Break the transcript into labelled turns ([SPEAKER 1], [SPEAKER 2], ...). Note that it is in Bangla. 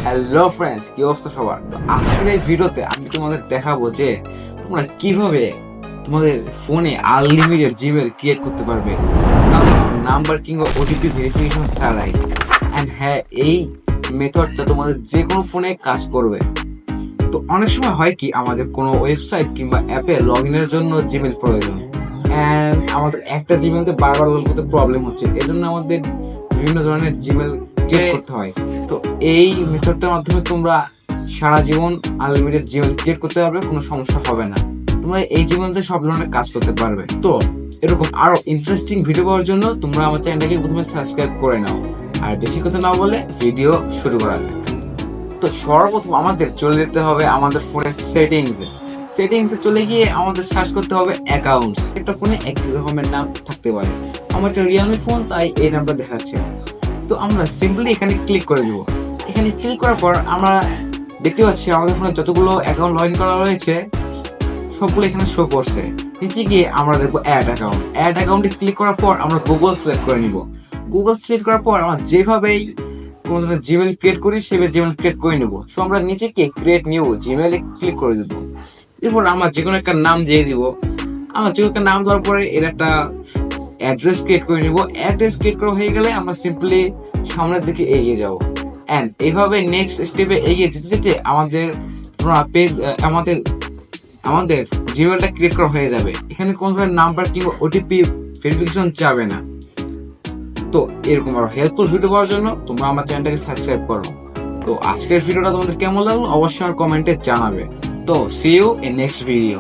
[SPEAKER 1] হ্যালো ফ্রেন্ডস, কি অবস্থা সবার? তো আজকের এই ভিডিওতে আমি তোমাদের দেখাবো যে তোমরা কিভাবে তোমাদের ফোনে আনলিমিটেড জিমেল ক্রিয়েট করতে পারবে, নাম্বার কিংবা ওটিপি ভেরিফিকেশন ছাড়াই। অ্যান্ড হ্যাঁ, এই মেথডটা তোমাদের যে কোনো ফোনে কাজ করবে। তো অনেক সময় হয় কি, আমাদের কোনো ওয়েবসাইট কিংবা অ্যাপে লগ ইনের জন্য জিমেল প্রয়োজন, অ্যান্ড আমাদের একটা জিমেলতে বারবার লগ করতে প্রবলেম হচ্ছে, এজন্য আমাদের বিভিন্ন ধরনের জিমেল চেক করতে হয়। তো এই মেথডটার মাধ্যমে তোমরা সারা জীবন আনলিমিটেড জিমেল ক্রিয়েট করতে পারবে, কোনো সমস্যা হবে না। তোমরা এই জিমেলতে সব ধরনের কাজ করতে পারবে। তো এরকম আরো ইন্টারেস্টিং ভিডিও পাওয়ার জন্য তোমরা আমার চ্যানেলটাকে প্রথমে সাবস্ক্রাইব করে নাও। আর বেশি কথা না বলে ভিডিও শুরু করা যাক। তো সর্বপ্রথম আমাদের চলে যেতে হবে আমাদের ফোনের সেটিংসে চলে গিয়ে আমাদের সার্চ করতে হবে অ্যাকাউন্টস। একটা ফোনে একই রকমের নাম থাকতে পারে। আমার একটা রিয়েলমি ফোন, তাই এই নামটা দেখাচ্ছে। তো আমরা সিম্পলি এখানে ক্লিক করে দেবো। এখানে ক্লিক করার পর আমরা দেখতে পাচ্ছি আমাদের ফোনে যতগুলো অ্যাকাউন্ট লগ ইন করা রয়েছে সবগুলো এখানে শো করছে। নিচে গিয়ে আমরা দেখবো অ্যাড অ্যাকাউন্টে ক্লিক করার পর আমরা গুগল সিলেক্ট করে নিব। গুগল সিলেক্ট করার পর আমরা যেভাবেই কোনো ধরনের জিমেল ক্রিয়েট করি সেভাবে জিমেল ক্রিয়েট করে নেবো। সো আমরা নিচে গিয়ে ক্রিয়েট নিউ জিমেলে ক্লিক করে দেবো। এরপর আমরা যে কোনো একটা নাম দিয়ে দিব। আমরা যে কোনো একটা নাম দেওয়ার পরে এর একটা অ্যাড্রেস ক্রিয়েট করে নিব। অ্যাড্রেস ক্রিয়েট করা হয়ে গেলে আমরা সিম্পলি সামনের দিকে এগিয়ে যাবো। অ্যান্ড এইভাবে নেক্সট স্টেপে এগিয়ে যেতে যেতে আমাদের পেজ আমাদের জিমেলটা ক্রিয়েট করা হয়ে যাবে। এখানে কোনো ধরনের নাম্বার কিংবা ওটিপি ভেরিফিকেশন যাবে না। তো এরকম আরো হেল্পফুল ভিডিও পাওয়ার জন্য তোমরা আমার চ্যানেলটাকে সাবস্ক্রাইব করো। তো আজকের ভিডিওটা তোমাদের কেমন লাগলো অবশ্যই আমার কমেন্টে জানাবে। তো see you in next video.